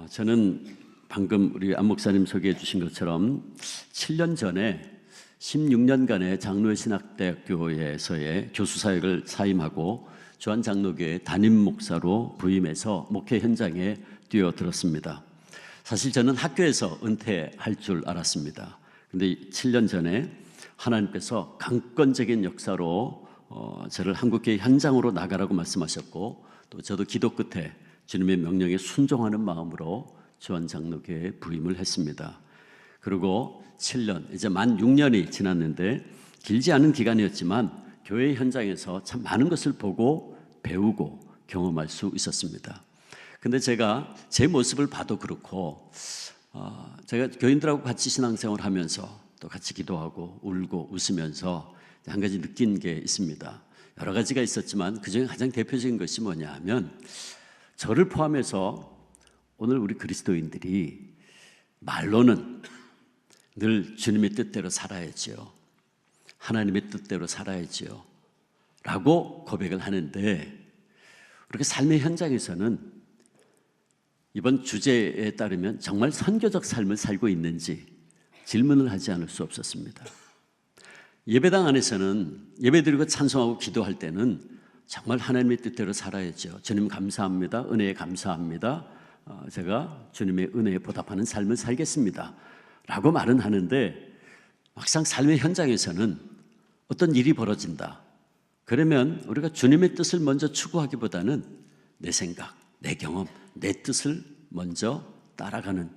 저는 방금 우리 안 목사님 소개해 주신 것처럼 7년 전에 16년간의 장로회 신학대학교에서의 교수 사역을 사임하고 주한장로교회 담임 목사로 부임해서 목회 현장에 뛰어들었습니다. 사실 저는 학교에서 은퇴할 줄 알았습니다. 근데 7년 전에 하나님께서 강권적인 역사로 저를 한국교회 현장으로 나가라고 말씀하셨고, 또 저도 기도 끝에 주님의 명령에 순종하는 마음으로 주한장로교회에 부임을 했습니다. 그리고 7년, 이제 만 6년이 지났는데 길지 않은 기간이었지만 교회 현장에서 참 많은 것을 보고 배우고 경험할 수 있었습니다. 근데 제가 제 모습을 봐도 그렇고, 제가 교인들하고 같이 신앙생활을 하면서 또 같이 기도하고 울고 웃으면서 한 가지 느낀 게 있습니다. 여러 가지가 있었지만 그중에 가장 대표적인 것이 뭐냐 하면, 저를 포함해서 오늘 우리 그리스도인들이 말로는 늘 주님의 뜻대로 살아야지요, 하나님의 뜻대로 살아야지요 라고 고백을 하는데, 우리가 삶의 현장에서는 이번 주제에 따르면 정말 선교적 삶을 살고 있는지 질문을 하지 않을 수 없었습니다. 예배당 안에서는 예배드리고 찬송하고 기도할 때는 정말 하나님의 뜻대로 살아야죠. 주님 감사합니다, 은혜에 감사합니다, 제가 주님의 은혜에 보답하는 삶을 살겠습니다 라고 말은 하는데, 막상 삶의 현장에서는 어떤 일이 벌어진다 그러면 우리가 주님의 뜻을 먼저 추구하기보다는 내 생각, 내 경험, 내 뜻을 먼저 따라가는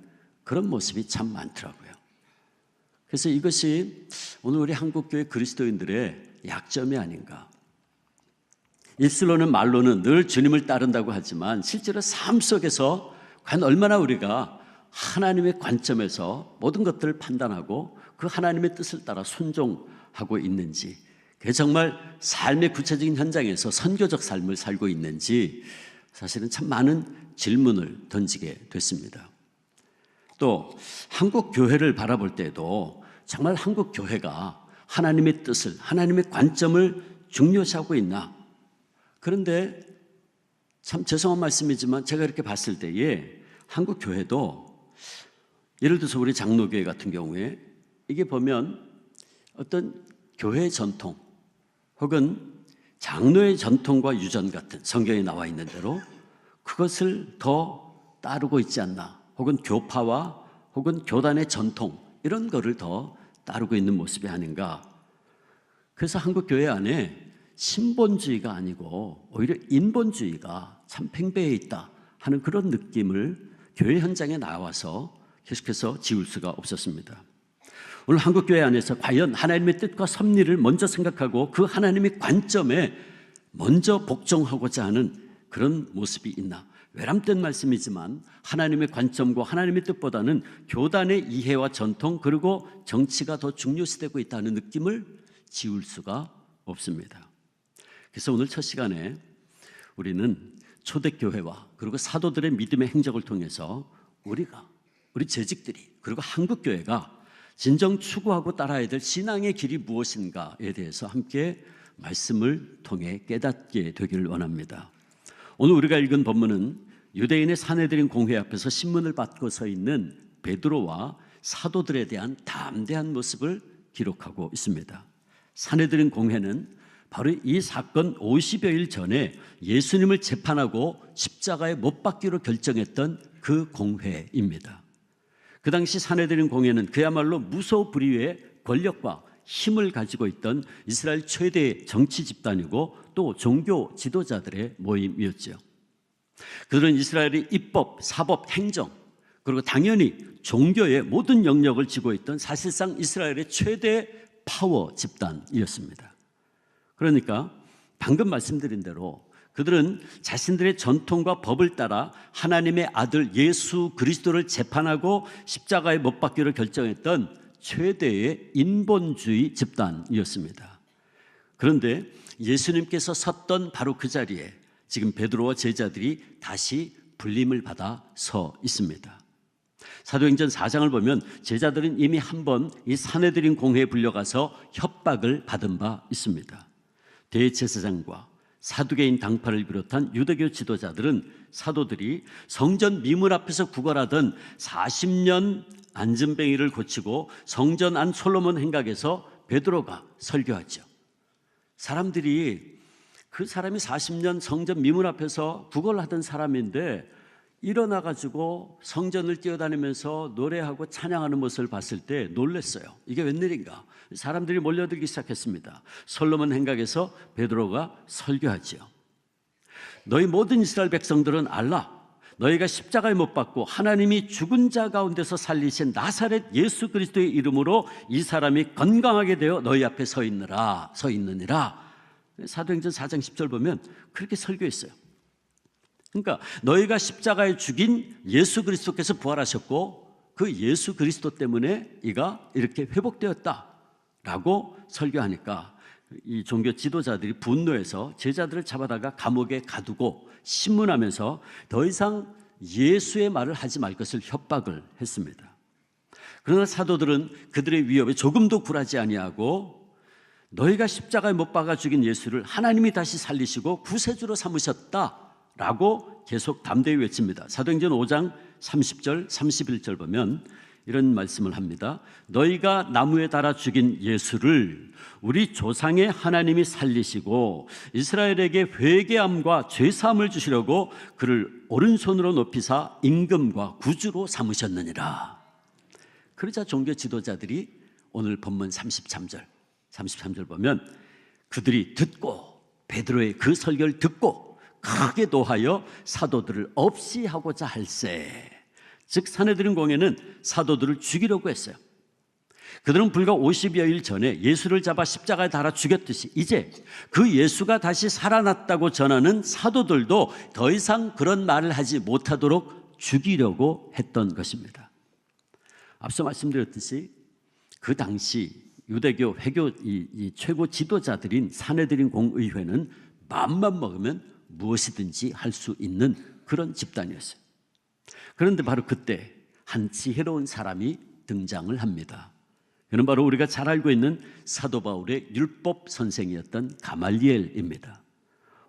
그런 모습이 참 많더라고요. 그래서 이것이 오늘 우리 한국교회 그리스도인들의 약점이 아닌가. 입술로는 말로는 늘 주님을 따른다고 하지만 실제로 삶 속에서 과연 얼마나 우리가 하나님의 관점에서 모든 것들을 판단하고 그 하나님의 뜻을 따라 순종하고 있는지, 그게 정말 삶의 구체적인 현장에서 선교적 삶을 살고 있는지 사실은 참 많은 질문을 던지게 됐습니다. 또 한국 교회를 바라볼 때도 정말 한국 교회가 하나님의 뜻을, 하나님의 관점을 중요시하고 있나. 그런데 참 죄송한 말씀이지만 제가 이렇게 봤을 때에 한국 교회도, 예를 들어서 우리 장로교회 같은 경우에 이게 보면 어떤 교회의 전통 혹은 장로의 전통과 유전 같은 성경에 나와 있는 대로 그것을 더 따르고 있지 않나, 혹은 교파와 혹은 교단의 전통 이런 거를 더 따르고 있는 모습이 아닌가. 그래서 한국 교회 안에 신본주의가 아니고 오히려 인본주의가 참 팽배해 있다 하는 그런 느낌을 교회 현장에 나와서 계속해서 지울 수가 없었습니다. 오늘 한국교회 안에서 과연 하나님의 뜻과 섭리를 먼저 생각하고 그 하나님의 관점에 먼저 복종하고자 하는 그런 모습이 있나. 외람된 말씀이지만 하나님의 관점과 하나님의 뜻보다는 교단의 이해와 전통 그리고 정치가 더 중요시되고 있다는 느낌을 지울 수가 없습니다. 그래서 오늘 첫 시간에 우리는 초대교회와 그리고 사도들의 믿음의 행적을 통해서 우리 재직들이 그리고 한국교회가 진정 추구하고 따라야 될 신앙의 길이 무엇인가에 대해서 함께 말씀을 통해 깨닫게 되기를 원합니다. 오늘 우리가 읽은 본문은 유대인의 사내들인 공회 앞에서 신문을 받고 서 있는 베드로와 사도들에 대한 담대한 모습을 기록하고 있습니다. 사내들인 공회는 바로 이 사건 50여일 전에 예수님을 재판하고 십자가에 못 박기로 결정했던 그 공회입니다. 그 당시 사내들인 공회는 그야말로 무소불위의 권력과 힘을 가지고 있던 이스라엘 최대의 정치 집단이고 또 종교 지도자들의 모임이었죠. 그들은 이스라엘의 입법, 사법, 행정 그리고 당연히 종교의 모든 영역을 쥐고 있던 사실상 이스라엘의 최대 파워 집단이었습니다. 그러니까 방금 말씀드린 대로 그들은 자신들의 전통과 법을 따라 하나님의 아들 예수 그리스도를 재판하고 십자가에 못 박기로 결정했던 최대의 인본주의 집단이었습니다. 그런데 예수님께서 섰던 바로 그 자리에 지금 베드로와 제자들이 다시 불림을 받아 서 있습니다. 사도행전 4장을 보면 제자들은 이미 한 번 이 사내들인 공회에 불려가서 협박을 받은 바 있습니다. 대제사장과 사두개인 당파를 비롯한 유대교 지도자들은 사도들이 성전 미문 앞에서 구걸하던 40년 안전뱅이를 고치고 성전 안 솔로몬 행각에서 베드로가 설교하죠. 사람들이 그 사람이 40년 성전 미문 앞에서 구걸하던 사람인데 일어나가지고 성전을 뛰어다니면서 노래하고 찬양하는 모습을 봤을 때 놀랐어요. 이게 웬일인가? 사람들이 몰려들기 시작했습니다. 솔로몬 행각에서 베드로가 설교하지요. 너희 모든 이스라엘 백성들은 알라. 너희가 십자가에 못 박고 하나님이 죽은 자 가운데서 살리신 나사렛 예수 그리스도의 이름으로 이 사람이 건강하게 되어 너희 앞에 서 있느니라. 사도행전 4장 10절 보면 그렇게 설교했어요. 그러니까 너희가 십자가에 죽인 예수 그리스도께서 부활하셨고 그 예수 그리스도 때문에 이가 이렇게 회복되었다라고 설교하니까 이 종교 지도자들이 분노해서 제자들을 잡아다가 감옥에 가두고 신문하면서 더 이상 예수의 말을 하지 말 것을 협박을 했습니다. 그러나 사도들은 그들의 위협에 조금도 굴하지 아니하고 너희가 십자가에 못 박아 죽인 예수를 하나님이 다시 살리시고 구세주로 삼으셨다라고 계속 담대히 외칩니다. 사도행전 5장 30절 31절 보면 이런 말씀을 합니다. 너희가 나무에 달아 죽인 예수를 우리 조상의 하나님이 살리시고 이스라엘에게 회개함과 죄사함을 주시려고 그를 오른손으로 높이사 임금과 구주로 삼으셨느니라. 그러자 종교 지도자들이 오늘 본문 33절 보면 그들이 듣고 베드로의 그 설교를 듣고 크게 노하여 사도들을 없이 하고자 할세. 즉 산헤드린 공회는 사도들을 죽이려고 했어요. 그들은 불과 50여일 전에 예수를 잡아 십자가에 달아 죽였듯이 이제 그 예수가 다시 살아났다고 전하는 사도들도 더 이상 그런 말을 하지 못하도록 죽이려고 했던 것입니다. 앞서 말씀드렸듯이 그 당시 유대교 회교 이 최고 지도자들인 산헤드린 공의회는 마음만 먹으면 무엇이든지 할 수 있는 그런 집단이었어요. 그런데 바로 그때 한 지혜로운 사람이 등장을 합니다. 그는 바로 우리가 잘 알고 있는 사도 바울의 율법 선생이었던 가말리엘입니다.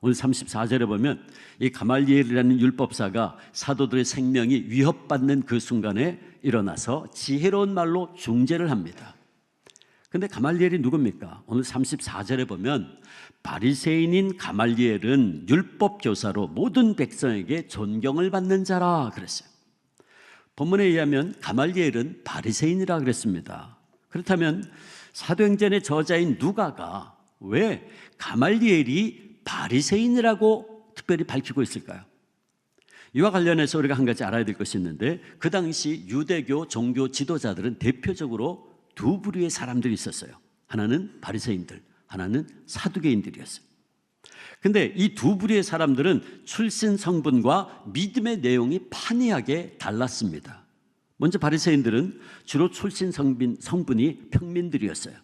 오늘 34절에 보면 이 가말리엘이라는 율법사가 사도들의 생명이 위협받는 그 순간에 일어나서 지혜로운 말로 중재를 합니다. 그런데 가말리엘이 누굽니까? 오늘 34절에 보면 바리새인인 가말리엘은 율법 교사로 모든 백성에게 존경을 받는 자라 그랬어요. 본문에 의하면 가말리엘은 바리새인이라 그랬습니다. 그렇다면 사도행전의 저자인 누가가 왜 가말리엘이 바리새인이라고 특별히 밝히고 있을까요? 이와 관련해서 우리가 한 가지 알아야 될 것이 있는데 그 당시 유대교 종교 지도자들은 대표적으로 두 부류의 사람들이 있었어요. 하나는 바리새인들, 하나는 사두개인들이었어요. 근데 이 두 부류의 사람들은 출신 성분과 믿음의 내용이 판이하게 달랐습니다. 먼저 바리새인들은 주로 출신 성분이 평민들이었어요.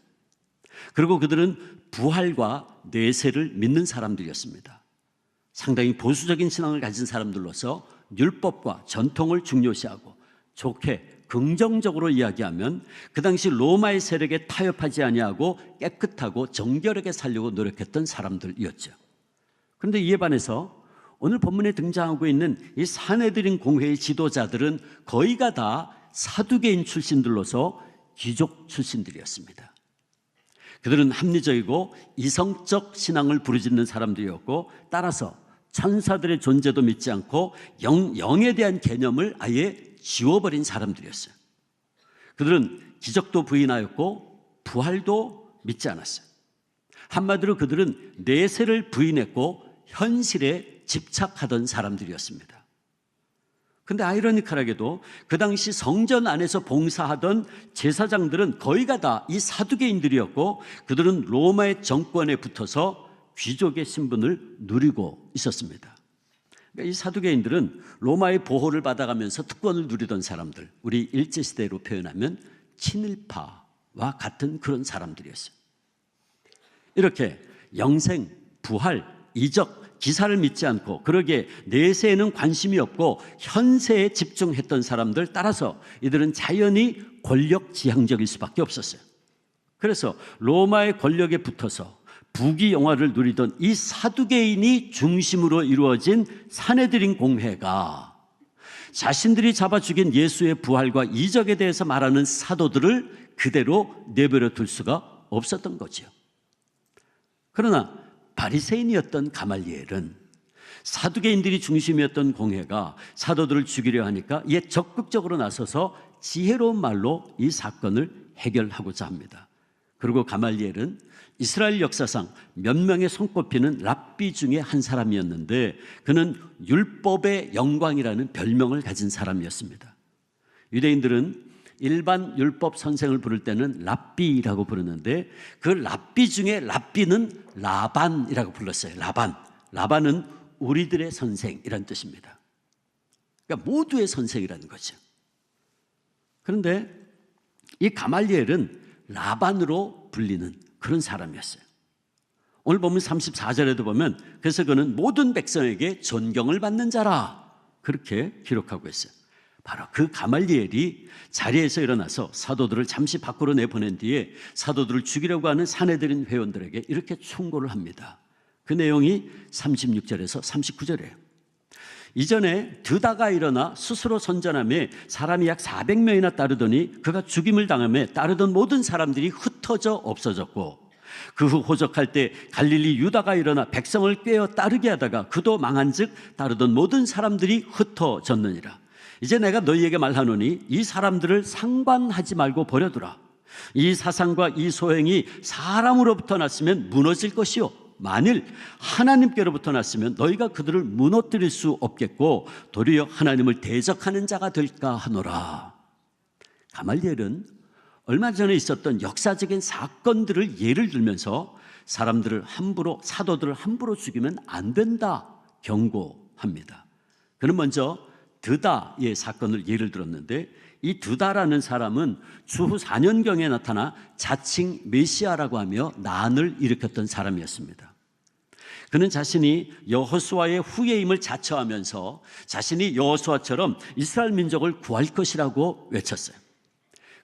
그리고 그들은 부활과 내세를 믿는 사람들이었습니다. 상당히 보수적인 신앙을 가진 사람들로서 율법과 전통을 중요시하고 좋게 긍정적으로 이야기하면 그 당시 로마의 세력에 타협하지 아니하고 깨끗하고 정결하게 살려고 노력했던 사람들이었죠. 그런데 이에 반해서 오늘 본문에 등장하고 있는 이 산헤드린 공회의 지도자들은 거의가 다 사두개인 출신들로서 귀족 출신들이었습니다. 그들은 합리적이고 이성적 신앙을 부르짖는 사람들이었고 따라서 천사들의 존재도 믿지 않고 영에 대한 개념을 아예 지워버린 사람들이었어요. 그들은 기적도 부인하였고 부활도 믿지 않았어요. 한마디로 그들은 내세를 부인했고 현실에 집착하던 사람들이었습니다. 그런데 아이러니컬하게도 그 당시 성전 안에서 봉사하던 제사장들은 거의가 다 이 사두개인들이었고 그들은 로마의 정권에 붙어서 귀족의 신분을 누리고 있었습니다. 이 사두개인들은 로마의 보호를 받아가면서 특권을 누리던 사람들, 우리 일제시대로 표현하면 친일파와 같은 그런 사람들이었어요. 이렇게 영생, 부활, 이적, 기사를 믿지 않고 그러기에 내세에는 관심이 없고 현세에 집중했던 사람들, 따라서 이들은 자연히 권력지향적일 수밖에 없었어요. 그래서 로마의 권력에 붙어서 부귀영화를 누리던 이 사두개인이 중심으로 이루어진 산헤드린 공회가 자신들이 잡아 죽인 예수의 부활과 이적에 대해서 말하는 사도들을 그대로 내버려 둘 수가 없었던 거죠. 그러나 바리새인이었던 가말리엘은 사두개인들이 중심이었던 공회가 사도들을 죽이려 하니까 이에 적극적으로 나서서 지혜로운 말로 이 사건을 해결하고자 합니다. 그리고 가말리엘은 이스라엘 역사상 몇 명의 손꼽히는 랍비 중에 한 사람이었는데 그는 율법의 영광이라는 별명을 가진 사람이었습니다. 유대인들은 일반 율법 선생을 부를 때는 랍비라고 부르는데 그 랍비 중에 랍비는 라반이라고 불렀어요. 라반은 우리들의 선생이라는 뜻입니다. 그러니까 모두의 선생이라는 거죠. 그런데 이 가말리엘은 라반으로 불리는 그런 사람이었어요. 오늘 보면 34절에도 보면 그래서 그는 모든 백성에게 존경을 받는 자라 그렇게 기록하고 있어요. 바로 그 가말리엘이 자리에서 일어나서 사도들을 잠시 밖으로 내보낸 뒤에 사도들을 죽이려고 하는 산헤드린 회원들에게 이렇게 충고를 합니다. 그 내용이 36절에서 39절이에요. 이전에 드다가 일어나 스스로 선전하며 사람이 약 400명이나 따르더니 그가 죽임을 당하며 따르던 모든 사람들이 흩어져 없어졌고 그 후 호적할 때 갈릴리 유다가 일어나 백성을 꿰어 따르게 하다가 그도 망한즉 따르던 모든 사람들이 흩어졌느니라. 이제 내가 너희에게 말하노니 이 사람들을 상관하지 말고 버려두라. 이 사상과 이 소행이 사람으로부터 났으면 무너질 것이요 만일 하나님께로부터 났으면 너희가 그들을 무너뜨릴 수 없겠고 도리어 하나님을 대적하는 자가 될까 하노라. 가말리엘은 얼마 전에 있었던 역사적인 사건들을 예를 들면서 사람들을 함부로 사도들을 함부로 죽이면 안 된다 경고합니다. 그는 먼저 드다의 사건을 예를 들었는데 이 드다라는 사람은 주후 4년경에 나타나 자칭 메시아라고 하며 난을 일으켰던 사람이었습니다. 그는 자신이 여호수아의 후예임을 자처하면서 자신이 여호수아처럼 이스라엘 민족을 구할 것이라고 외쳤어요.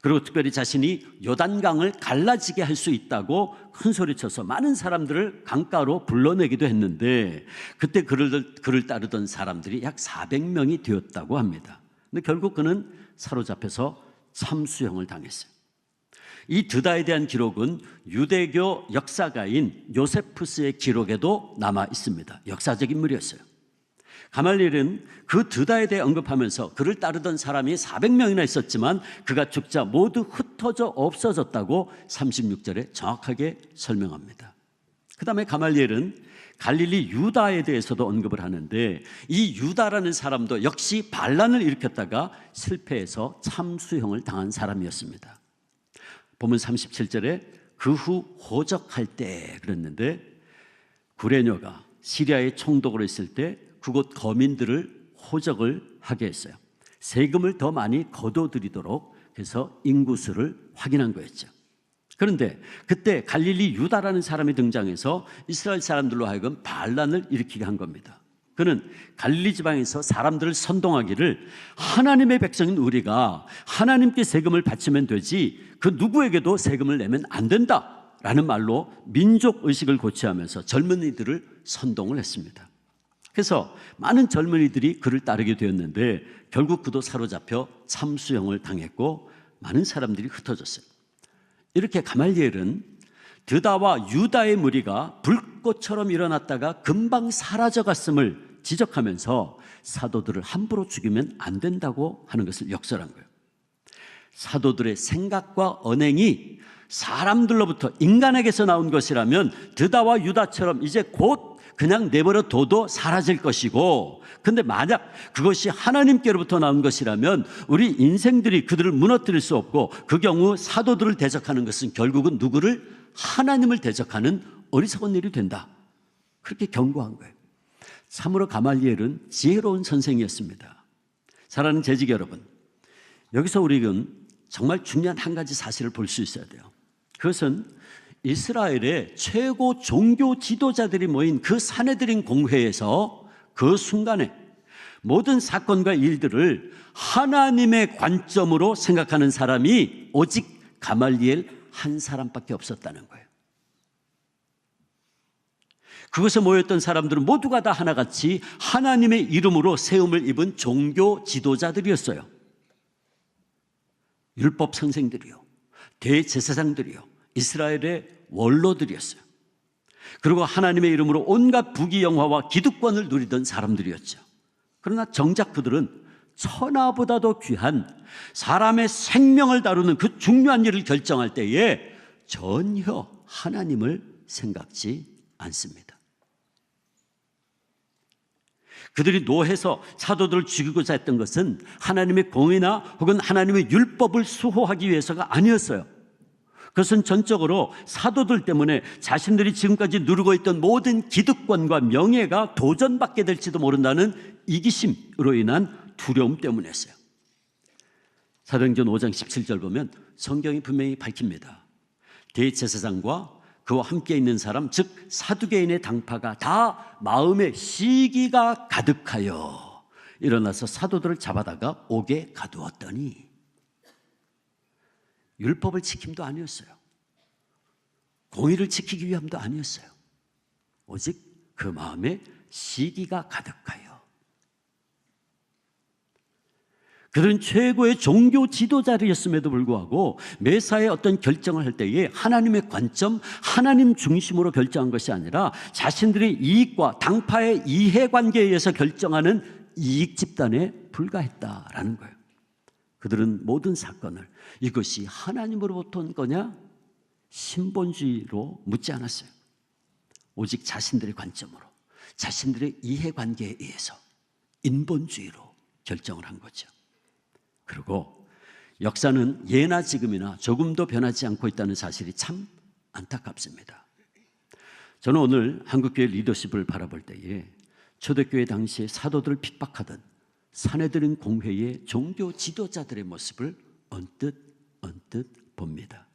그리고 특별히 자신이 요단강을 갈라지게 할 수 있다고 큰 소리쳐서 많은 사람들을 강가로 불러내기도 했는데 그때 그를 따르던 사람들이 약 400명이 되었다고 합니다. 근데 결국 그는 사로잡혀서 참수형을 당했어요. 이 드다에 대한 기록은 유대교 역사가인 요세푸스의 기록에도 남아 있습니다. 역사적 인물이었어요. 가말리엘은 그 드다에 대해 언급하면서 그를 따르던 사람이 400명이나 있었지만 그가 죽자 모두 흩어져 없어졌다고 36절에 정확하게 설명합니다. 그 다음에 가말리엘은 갈릴리 유다에 대해서도 언급을 하는데 이 유다라는 사람도 역시 반란을 일으켰다가 실패해서 참수형을 당한 사람이었습니다. 보면 37절에 그 후 호적할 때 그랬는데 구레뇨가 시리아의 총독으로 있을 때 그곳 거민들을 호적을 하게 했어요. 세금을 더 많이 거둬들이도록 해서 인구수를 확인한 거였죠. 그런데 그때 갈릴리 유다라는 사람이 등장해서 이스라엘 사람들로 하여금 반란을 일으키게 한 겁니다. 그는 갈릴리 지방에서 사람들을 선동하기를 하나님의 백성인 우리가 하나님께 세금을 바치면 되지 그 누구에게도 세금을 내면 안 된다라는 말로 민족의식을 고취하면서 젊은이들을 선동을 했습니다. 그래서 많은 젊은이들이 그를 따르게 되었는데 결국 그도 사로잡혀 참수형을 당했고 많은 사람들이 흩어졌어요. 이렇게 가말리엘은 드다와 유다의 무리가 불꽃처럼 일어났다가 금방 사라져갔음을 지적하면서 사도들을 함부로 죽이면 안 된다고 하는 것을 역설한 거예요. 사도들의 생각과 언행이 사람들로부터 인간에게서 나온 것이라면 드다와 유다처럼 이제 곧 그냥 내버려 둬도 사라질 것이고 근데 만약 그것이 하나님께로부터 나온 것이라면 우리 인생들이 그들을 무너뜨릴 수 없고 그 경우 사도들을 대적하는 것은 결국은 누구를? 하나님을 대적하는 어리석은 일이 된다. 그렇게 경고한 거예요. 참으로 가말리엘은 지혜로운 선생이었습니다. 사랑하는 재직 여러분, 여기서 우리는 정말 중요한 한 가지 사실을 볼 수 있어야 돼요. 그것은 이스라엘의 최고 종교 지도자들이 모인 그 산헤드린 공회에서 그 순간에 모든 사건과 일들을 하나님의 관점으로 생각하는 사람이 오직 가말리엘 한 사람밖에 없었다는 거예요. 그곳에 모였던 사람들은 모두가 다 하나같이 하나님의 이름으로 세움을 입은 종교 지도자들이었어요. 율법 선생들이요, 대제사장들이요, 이스라엘의 원로들이었어요. 그리고 하나님의 이름으로 온갖 부귀영화와 기득권을 누리던 사람들이었죠. 그러나 정작 그들은 천하보다도 귀한 사람의 생명을 다루는 그 중요한 일을 결정할 때에 전혀 하나님을 생각지 않습니다. 그들이 노해서 사도들을 죽이고자 했던 것은 하나님의 공의나 혹은 하나님의 율법을 수호하기 위해서가 아니었어요. 그것은 전적으로 사도들 때문에 자신들이 지금까지 누리고 있던 모든 기득권과 명예가 도전받게 될지도 모른다는 이기심으로 인한 두려움 때문이었어요. 사도행전 5장 17절 보면 성경이 분명히 밝힙니다. 대제사장과 그와 함께 있는 사람, 즉 사두개인의 당파가 다 마음에 시기가 가득하여 일어나서 사도들을 잡아다가 옥에 가두었더니, 율법을 지킴도 아니었어요. 공의를 지키기 위함도 아니었어요. 오직 그 마음에 시기가 가득하여. 그들은 최고의 종교 지도자였음에도 불구하고 매사에 어떤 결정을 할 때에 하나님의 관점, 하나님 중심으로 결정한 것이 아니라 자신들의 이익과 당파의 이해관계에 의해서 결정하는 이익 집단에 불과했다라는 거예요. 그들은 모든 사건을 이것이 하나님으로부터 온 거냐, 신본주의로 묻지 않았어요. 오직 자신들의 관점으로, 자신들의 이해관계에 의해서 인본주의로 결정을 한 거죠. 그리고 역사는 예나 지금이나 조금도 변하지 않고 있다는 사실이 참 안타깝습니다. 저는 오늘 한국교회 리더십을 바라볼 때에 초대교회 당시에 사도들을 핍박하던 산헤드린 공회의 종교 지도자들의 모습을 언뜻 봅니다.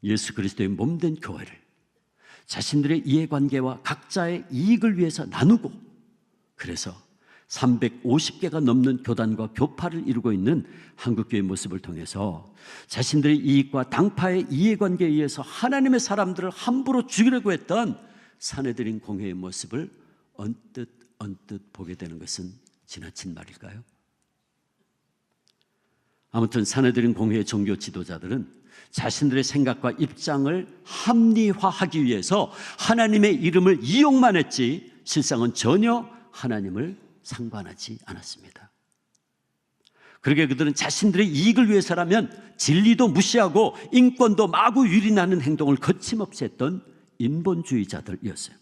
예수 그리스도의 몸된 교회를 자신들의 이해관계와 각자의 이익을 위해서 나누고, 그래서 350개가 넘는 교단과 교파를 이루고 있는 한국교회의 모습을 통해서 자신들의 이익과 당파의 이해관계에 의해서 하나님의 사람들을 함부로 죽이려고 했던 산헤드린 공회의 모습을 언뜻 보게 되는 것은 지나친 말일까요? 아무튼 산헤드린 공회의 종교 지도자들은 자신들의 생각과 입장을 합리화하기 위해서 하나님의 이름을 이용만 했지 실상은 전혀 하나님을 상관하지 않았습니다. 그러게 그들은 자신들의 이익을 위해서라면 진리도 무시하고 인권도 마구 유린하는 행동을 거침없이 했던 인본주의자들이었어요.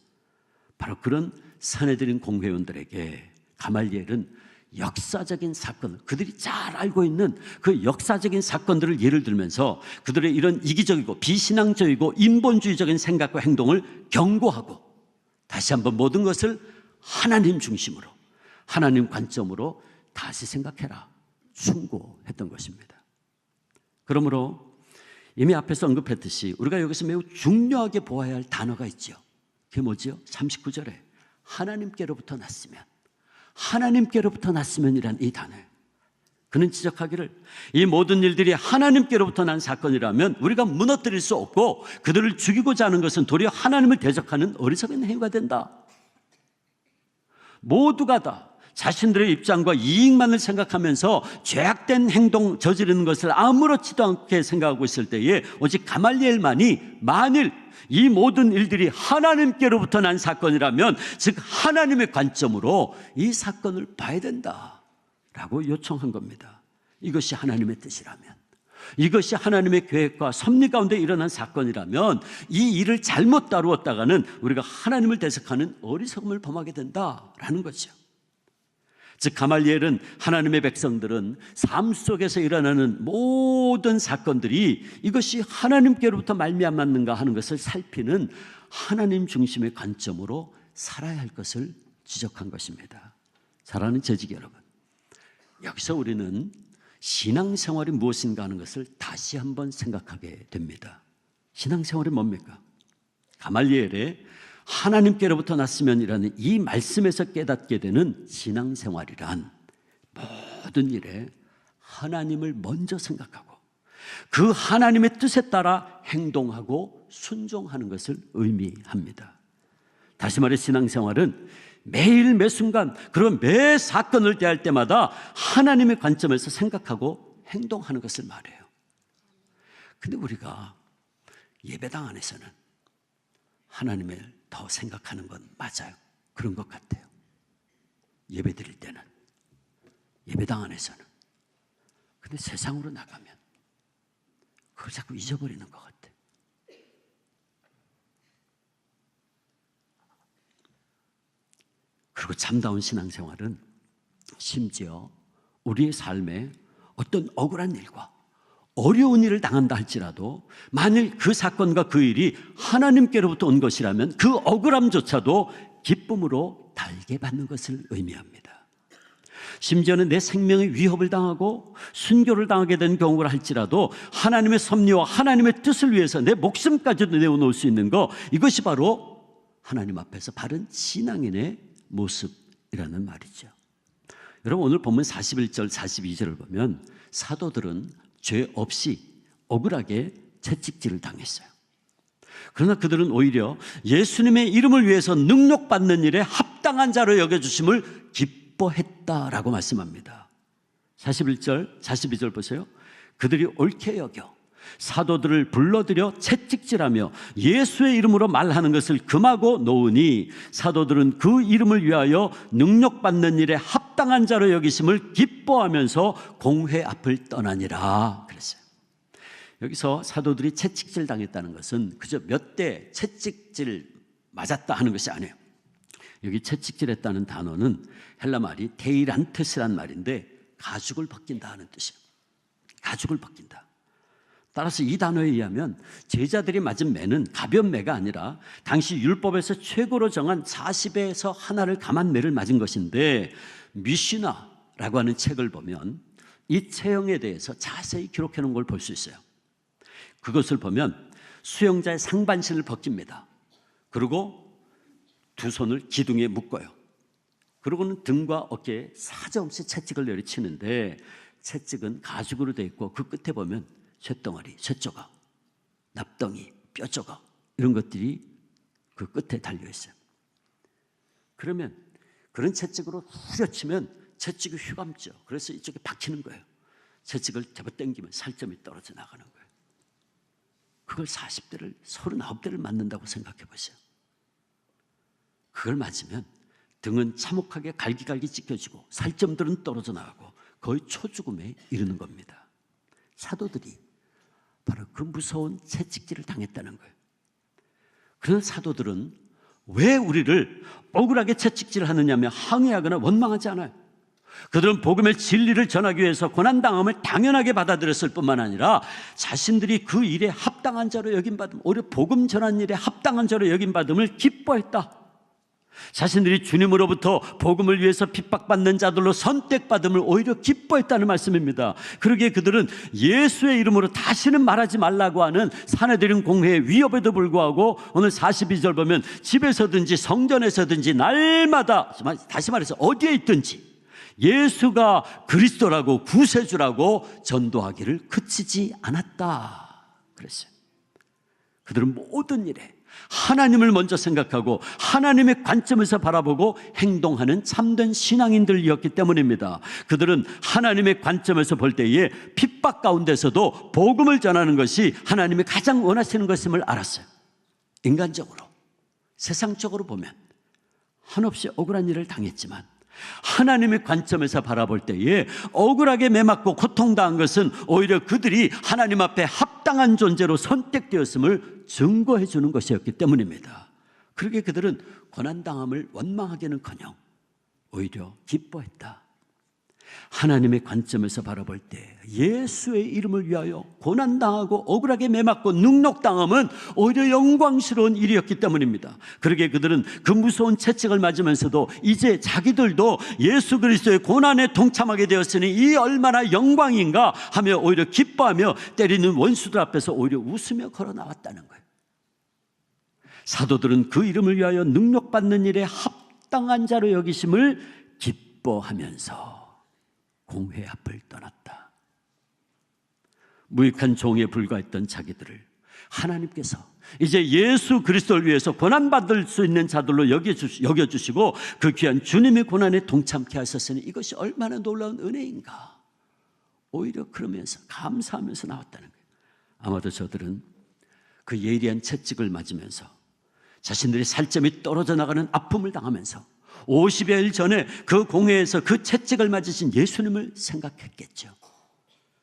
바로 그런 산헤드린 공회원들에게 가말리엘은 역사적인 사건, 그들이 잘 알고 있는 그 역사적인 사건들을 예를 들면서 그들의 이런 이기적이고 비신앙적이고 인본주의적인 생각과 행동을 경고하고 다시 한번 모든 것을 하나님 중심으로, 하나님 관점으로 다시 생각해라, 충고했던 것입니다. 그러므로 이미 앞에서 언급했듯이 우리가 여기서 매우 중요하게 보아야 할 단어가 있죠. 그게 뭐죠? 39절에 하나님께로부터 났으면, 하나님께로부터 났으면이란 이 단어예요. 그는 지적하기를 이 모든 일들이 하나님께로부터 난 사건이라면 우리가 무너뜨릴 수 없고 그들을 죽이고자 하는 것은 도리어 하나님을 대적하는 어리석은 행위가 된다. 모두가 다 자신들의 입장과 이익만을 생각하면서 죄악된 행동 저지르는 것을 아무렇지도 않게 생각하고 있을 때에 오직 가말리엘만이 만일 이 모든 일들이 하나님께로부터 난 사건이라면, 즉 하나님의 관점으로 이 사건을 봐야 된다라고 요청한 겁니다. 이것이 하나님의 뜻이라면, 이것이 하나님의 계획과 섭리 가운데 일어난 사건이라면 이 일을 잘못 다루었다가는 우리가 하나님을 대적하는 어리석음을 범하게 된다라는 거죠. 즉 가말리엘은 하나님의 백성들은 삶 속에서 일어나는 모든 사건들이 이것이 하나님께로부터 말미암았는가 하는 것을 살피는 하나님 중심의 관점으로 살아야 할 것을 지적한 것입니다. 사랑하는 재직 여러분, 여기서 우리는 신앙생활이 무엇인가 하는 것을 다시 한번 생각하게 됩니다. 신앙생활이 뭡니까? 가말리엘의 하나님께로부터 났으면이라는 이 말씀에서 깨닫게 되는 신앙생활이란 모든 일에 하나님을 먼저 생각하고 그 하나님의 뜻에 따라 행동하고 순종하는 것을 의미합니다. 다시 말해 신앙생활은 매일 매 순간 그리고 매 사건을 대할 때마다 하나님의 관점에서 생각하고 행동하는 것을 말해요. 근데 우리가 예배당 안에서는 하나님을 더 생각하는 건 맞아요. 그런 것 같아요. 예배 드릴 때는, 예배당 안에서는. 근데 세상으로 나가면 그걸 자꾸 잊어버리는 것 같아요. 그리고 참다운 신앙생활은 심지어 우리의 삶에 어떤 억울한 일과 어려운 일을 당한다 할지라도 만일 그 사건과 그 일이 하나님께로부터 온 것이라면 그 억울함조차도 기쁨으로 달게 받는 것을 의미합니다. 심지어는 내 생명의 위협을 당하고 순교를 당하게 된 경우를 할지라도 하나님의 섭리와 하나님의 뜻을 위해서 내 목숨까지도 내어놓을 수 있는 것, 이것이 바로 하나님 앞에서 바른 신앙인의 모습이라는 말이죠. 여러분, 오늘 본문 41절 42절을 보면 사도들은 죄 없이 억울하게 채찍질을 당했어요. 그러나 그들은 오히려 예수님의 이름을 위해서 능력받는 일에 합당한 자로 여겨주심을 기뻐했다라고 말씀합니다. 41절 42절 보세요. 그들이 옳게 여겨 사도들을 불러들여 채찍질하며 예수의 이름으로 말하는 것을 금하고 놓으니 사도들은 그 이름을 위하여 능력받는 일에 합당한 자로 여기심을 기뻐하면서 공회 앞을 떠나니라 그랬어요. 여기서 사도들이 채찍질 당했다는 것은 그저 몇 대 채찍질 맞았다 하는 것이 아니에요. 여기 채찍질했다는 단어는 헬라 말이 데이란테스란 말인데 가죽을 벗긴다 하는 뜻이에요. 가죽을 벗긴다. 따라서 이 단어에 의하면 제자들이 맞은 매는 가벼운 매가 아니라 당시 율법에서 최고로 정한 40에서 하나를 감한 매를 맞은 것인데, 미시나라고 하는 책을 보면 이 체형에 대해서 자세히 기록해 놓은 걸 볼 수 있어요. 그것을 보면 수영자의 상반신을 벗깁니다. 그리고 두 손을 기둥에 묶어요. 그러고는 등과 어깨에 사정없이 채찍을 내리치는데, 채찍은 가죽으로 되어 있고 그 끝에 보면 쇳덩어리, 쇳조각, 납덩이, 뼈조각 이런 것들이 그 끝에 달려있어요. 그러면 그런 채찍으로 후려치면 채찍이 휘감죠. 그래서 이쪽에 박히는 거예요. 채찍을 잡아당기면 살점이 떨어져 나가는 거예요. 그걸 40대를 39대를 맞는다고 생각해 보세요. 그걸 맞으면 등은 참혹하게 갈기갈기 찢겨지고 살점들은 떨어져 나가고 거의 초죽음에 이르는 겁니다. 사도들이 바로 그 무서운 채찍질을 당했다는 거예요. 그런 사도들은 왜 우리를 억울하게 채찍질을 하느냐며 항의하거나 원망하지 않아요. 그들은 복음의 진리를 전하기 위해서 고난당함을 당연하게 받아들였을 뿐만 아니라 자신들이 그 일에 합당한 자로 여김받음, 오히려 복음 전한 일에 합당한 자로 여김받음을 기뻐했다. 자신들이 주님으로부터 복음을 위해서 핍박받는 자들로 선택받음을 오히려 기뻐했다는 말씀입니다. 그러기에 그들은 예수의 이름으로 다시는 말하지 말라고 하는 사내들인 공회의 위협에도 불구하고 오늘 42절 보면 집에서든지 성전에서든지 날마다, 다시 말해서 어디에 있든지 예수가 그리스도라고 구세주라고 전도하기를 그치지 않았다 그랬어요. 그들은 모든 일에 하나님을 먼저 생각하고 하나님의 관점에서 바라보고 행동하는 참된 신앙인들이었기 때문입니다. 그들은 하나님의 관점에서 볼 때에 핍박 가운데서도 복음을 전하는 것이 하나님이 가장 원하시는 것임을 알았어요. 인간적으로, 세상적으로 보면 한없이 억울한 일을 당했지만 하나님의 관점에서 바라볼 때에 억울하게 매맞고 고통당한 것은 오히려 그들이 하나님 앞에 합당한 존재로 선택되었음을 증거해 주는 것이었기 때문입니다. 그러기에 그들은 고난당함을 원망하기는커녕 오히려 기뻐했다. 하나님의 관점에서 바라볼 때 예수의 이름을 위하여 고난당하고 억울하게 매맞고 능욕당함은 오히려 영광스러운 일이었기 때문입니다. 그러기에 그들은 그 무서운 채찍을 맞으면서도 이제 자기들도 예수 그리스도의 고난에 동참하게 되었으니 이 얼마나 영광인가 하며 오히려 기뻐하며 때리는 원수들 앞에서 오히려 웃으며 걸어 나왔다는 거예요. 사도들은 그 이름을 위하여 능력받는 일에 합당한 자로 여기심을 기뻐하면서 공회 앞을 떠났다. 무익한 종에 불과했던 자기들을 하나님께서 이제 예수 그리스도를 위해서 고난받을 수 있는 자들로 여겨주시고 그 귀한 주님의 고난에 동참케 하셨으니 이것이 얼마나 놀라운 은혜인가. 오히려 그러면서 감사하면서 나왔다는 거예요. 아마도 저들은 그 예리한 채찍을 맞으면서 자신들의 살점이 떨어져 나가는 아픔을 당하면서 50여일 전에 그 공회에서 그 채찍을 맞으신 예수님을 생각했겠죠.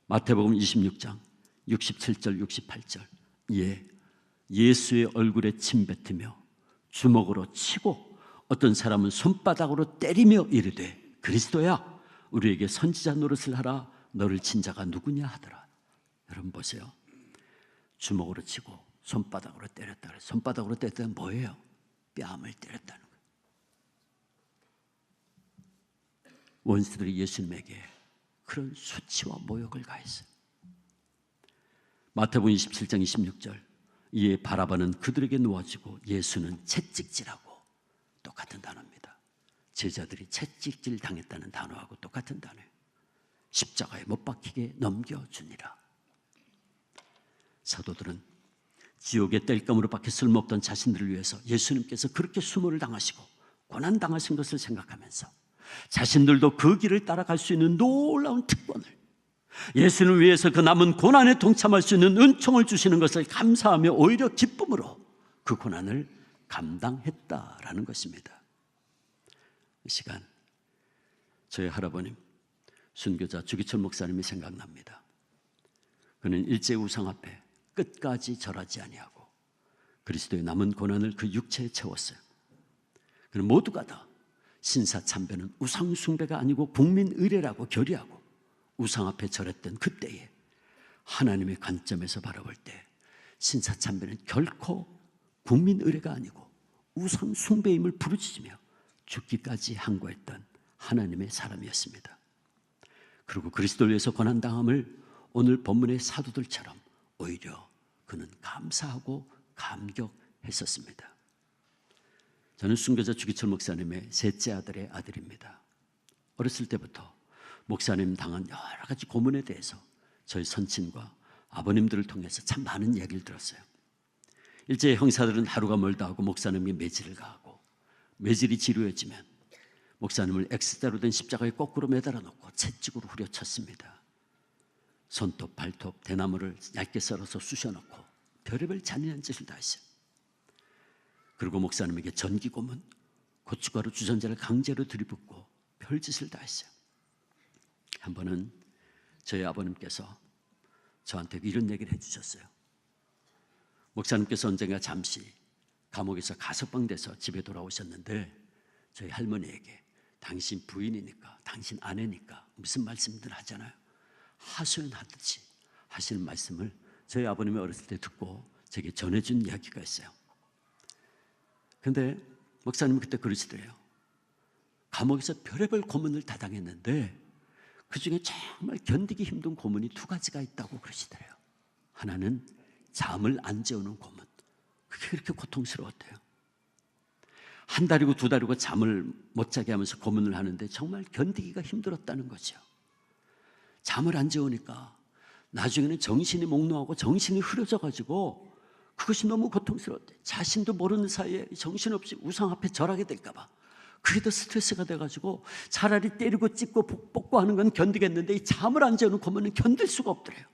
마태복음 26장 67절 68절 예수의 얼굴에 침 뱉으며 주먹으로 치고 어떤 사람은 손바닥으로 때리며 이르되 그리스도야 우리에게 선지자 노릇을 하라. 너를 친 자가 누구냐 하더라. 여러분 보세요. 주먹으로 치고 손바닥으로 때렸다. 손바닥으로 때렸다는 뭐예요? 뺨을 때렸다는 거예요. 원수들이 예수님에게 그런 수치와 모욕을 가했어요. 마태복음 27장 26절 이에 바라바는 그들에게 놓아지고 예수는 채찍질하고 똑같은 단어입니다. 제자들이 채찍질 당했다는 단어하고 똑같은 단어예요. 십자가에 못 박히게 넘겨주니라. 사도들은 지옥의 땔감으로 밖에 쓸모없던 자신들을 위해서 예수님께서 그렇게 수모를 당하시고 고난당하신 것을 생각하면서 자신들도 그 길을 따라갈 수 있는 놀라운 특권을, 예수님을 위해서 그 남은 고난에 동참할 수 있는 은총을 주시는 것을 감사하며 오히려 기쁨으로 그 고난을 감당했다라는 것입니다. 이 시간 저희 할아버님 순교자 주기철 목사님이 생각납니다. 그는 일제 우상 앞에 끝까지 절하지 아니하고 그리스도의 남은 고난을 그 육체에 채웠어요. 그는 모두가 다 신사참배는 우상 숭배가 아니고 국민의례라고 결의하고 우상 앞에 절했던 그때에 하나님의 관점에서 바라볼 때 신사참배는 결코 국민의례가 아니고 우상 숭배임을 부르짖으며 죽기까지 항거했던 하나님의 사람이었습니다. 그리고 그리스도를 위해서 고난당함을 오늘 본문의 사도들처럼 오히려 그는 감사하고 감격했었습니다. 저는 순교자 주기철 목사님의 셋째 아들의 아들입니다. 어렸을 때부터 목사님 당한 여러 가지 고문에 대해서 저희 선친과 아버님들을 통해서 참 많은 이야기를 들었어요. 일제의 형사들은 하루가 멀다 하고 목사님이 매질을 가하고 매질이 지루해지면 목사님을 X자로 된 십자가에 거꾸로 매달아 놓고 채찍으로 후려쳤습니다. 손톱, 발톱, 대나무를 얇게 썰어서 쑤셔넣고 별의별 잔인한 짓을 다 했어요. 그리고 목사님에게 전기고문, 고춧가루 주전자를 강제로 들이붓고 별짓을 다 했어요. 한 번은 저희 아버님께서 저한테 이런 얘기를 해주셨어요. 목사님께서 언젠가 잠시 감옥에서 가석방돼서 집에 돌아오셨는데 저희 할머니에게 당신 부인이니까, 당신 아내니까 무슨 말씀들 하잖아요. 하소연하듯이 하시는 말씀을 저희 아버님이 어렸을 때 듣고 제게 전해준 이야기가 있어요. 근데 목사님은 그때 그러시더래요. 감옥에서 별의별 고문을 다 당했는데 그 중에 정말 견디기 힘든 고문이 두 가지가 있다고 그러시더래요. 하나는 잠을 안 재우는 고문. 그게 그렇게 고통스러웠대요. 한 달이고 두 달이고 잠을 못 자게 하면서 고문을 하는데 정말 견디기가 힘들었다는 거죠. 잠을 안 재우니까 나중에는 정신이 몽롱하고 정신이 흐려져가지고 그것이 너무 고통스러웠대. 자신도 모르는 사이에 정신없이 우상 앞에 절하게 될까 봐 그게 더 스트레스가 돼가지고 차라리 때리고 찢고 뽑고 하는 건 견디겠는데 이 잠을 안 재우는 고문은 견딜 수가 없더래요.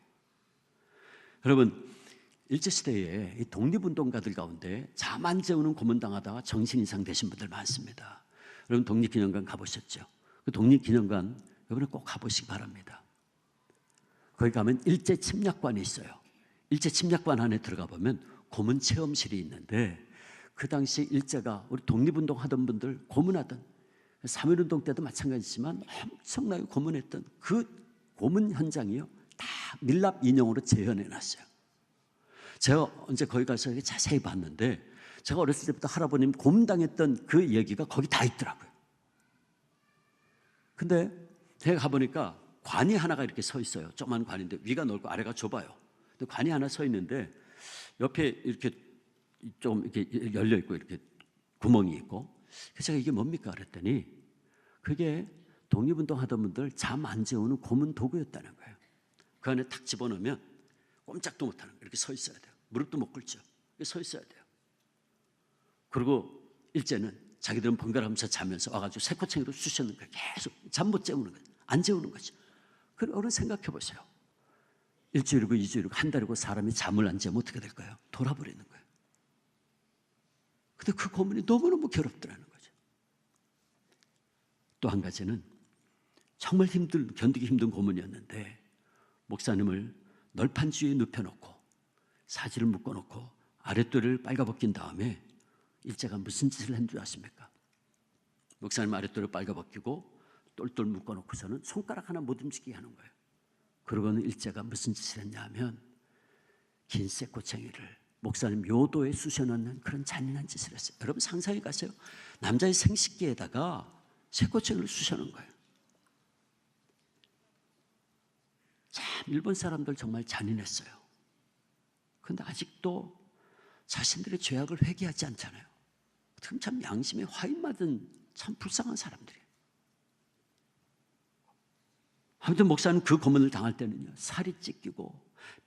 여러분, 일제시대에 이 독립운동가들 가운데 잠 안 재우는 고문당하다가 정신 이상 되신 분들 많습니다. 여러분 독립기념관 가보셨죠? 그 독립기념관 여러분 꼭 가보시기 바랍니다. 거기 가면 일제 침략관이 있어요. 일제 침략관 안에 들어가 보면 고문 체험실이 있는데 그 당시 일제가 우리 독립운동 하던 분들 고문하던 3.1운동 때도 마찬가지지만 엄청나게 고문했던 그 고문 현장이요 다 밀랍 인형으로 재현해 놨어요. 제가 언제 거기 가서 자세히 봤는데 제가 어렸을 때부터 할아버님 고문당했던 그 얘기가 거기 다 있더라고요. 근데 제가 가보니까 관이 하나가 이렇게 서 있어요. 조그만 관인데 위가 넓고 아래가 좁아요. 근데 관이 하나 서 있는데 옆에 이렇게 좀 이렇게 열려 있고 이렇게 구멍이 있고 그래서 제가 이게 뭡니까 그랬더니 그게 독립운동 하던 분들 잠 안 재우는 고문 도구였다는 거예요. 그 안에 탁 집어넣으면 꼼짝도 못하는 거 이렇게 서 있어야 돼요. 무릎도 못 꿇죠. 서 있어야 돼요. 그리고 일제는 자기들은 번갈아가면서 자면서 와가지고 새꼬챙이로 쑤시는 거예요. 계속 잠 못 재우는 거예요. 안 재우는 거죠. 그럼 어른 생각해 보세요. 일주일이고 2주일이고 한 달이고 사람이 잠을 안 재면 어떻게 될까요? 돌아버리는 거예요. 근데 그 고문이 너무너무 괴롭더라는 거죠. 또 한 가지는 정말 견디기 힘든 고문이었는데 목사님을 널판 주위에 눕혀놓고 사지를 묶어놓고 아랫도리를 빨가벗긴 다음에 일제가 무슨 짓을 한 줄 아십니까? 목사님 아랫도리를 빨가벗기고 똘똘 묶어놓고서는 손가락 하나 못 움직이게 하는 거예요. 그러고는 일제가 무슨 짓을 했냐 하면 긴 쇠꼬챙이를 목사님 요도에 쑤셔넣는 그런 잔인한 짓을 했어요. 여러분 상상해 가세요. 남자의 생식기에다가 쇠꼬챙이를 쑤셔넣은 거예요. 참 일본 사람들 정말 잔인했어요. 그런데 아직도 자신들의 죄악을 회개하지 않잖아요. 참 양심에 화인맞은 참 불쌍한 사람들이에요. 아무튼 목사는 그 고문을 당할 때는요, 살이 찢기고